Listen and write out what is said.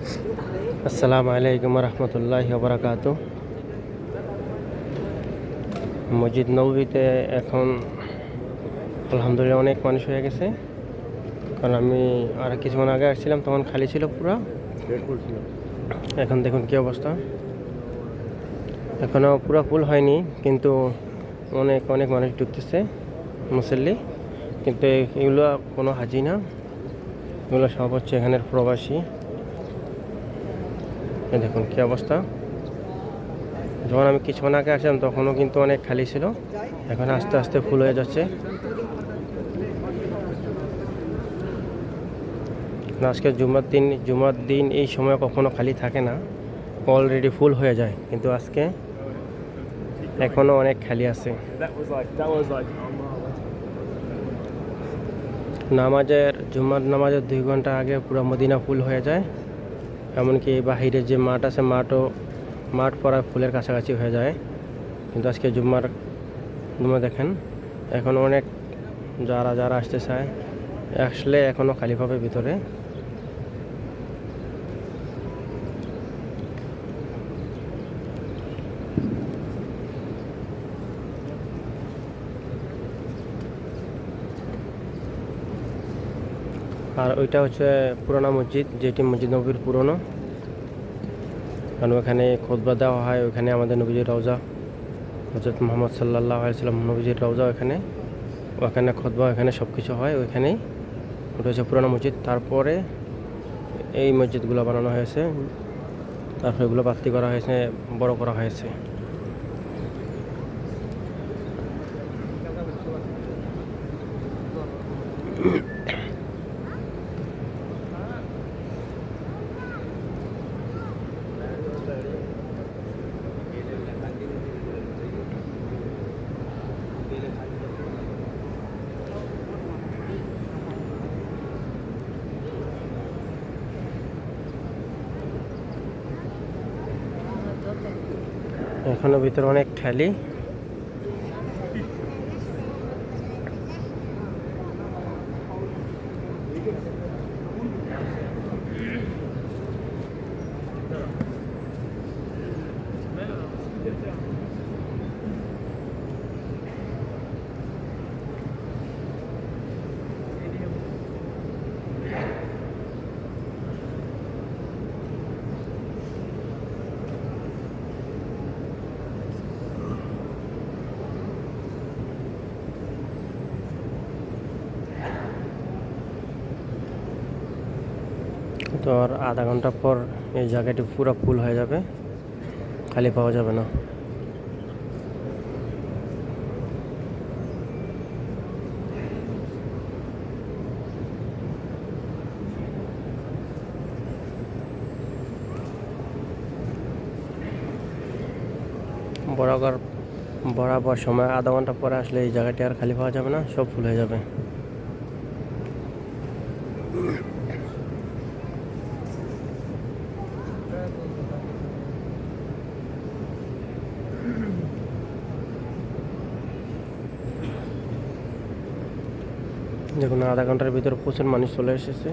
আসসালামু আলাইকুম রহমতুল্লাহি ওয়া বারাকাতুহু। মসজিদ নববীতে এখন আলহামদুলিল্লাহ অনেক মানুষ হয়ে গেছে। কারণ আমি আর কিছুক্ষণ আগে আসছিলাম, তখন খালি ছিল পুরো। এখন দেখুন কী অবস্থা। এখনও পুরো ফুল হয়নি, কিন্তু অনেক অনেক মানুষ ঢুকতেছে মুসল্লি। কিন্তু এগুলো কোনো হাজি না, এগুলো সব হচ্ছে এখানের প্রবাসী। দেখুন কী অবস্থা। যখন আমি কিছুক্ষণ আগে আসলাম তখনও কিন্তু অনেক খালি ছিল, এখন আস্তে আস্তে ফুল হয়ে যাচ্ছে। আজকে জুমার দিন এই সময় কখনো খালি থাকে না, অলরেডি ফুল হয়ে যায়, কিন্তু আজকে এখনও অনেক খালি আছে। জুমার নামাজের 2 ঘন্টা আগে পুরো মদিনা ফুল হয়ে যায়। এমনকি বাহিরে যে মাঠ আছে, মাঠ পড়া ফুলের কাছাকাছি হয়ে যায়। কিন্তু আজকে জুম্মা দেখেন এখন অনেক যারা আসতে চায় আসলে এখনও খালি পাবে ভিতরে। আর ওইটা হচ্ছে পুরোনো মসজিদ, যেটি মসজিদ নববীর পুরনো। কারণ ওখানে খুতবা দেওয়া হয়, ওখানে আমাদের নবীজির রওজা, হযরত মুহাম্মদ সাল্লাল্লাহু আলাইহি ওয়াসাল্লাম নবীজির রওজা ওখানে খুতবা, ওখানে সব কিছু হয় ওইখানেই। ওটা হচ্ছে পুরোনো মসজিদ। তারপরে এই মসজিদগুলো বানানো হয়েছে, তারপরে এগুলো বাতি করা হয়েছে, বড় করা হয়েছে। এখনো ভিতরে অনেক খালি। তো আর আধা ঘন্টা পর এই জায়গাটি পুরো ফুল হয়ে যাবে, খালি পাওয়া যাবে না। বরাবর সময় আধা ঘন্টা পরে আসলে এই জায়গাটি আর খালি পাওয়া যাবে না, সব ফুল হয়ে যাবে। দেখুন আধা ঘন্টার ভিতরে প্রচুর মানুষ চলে এসেছে।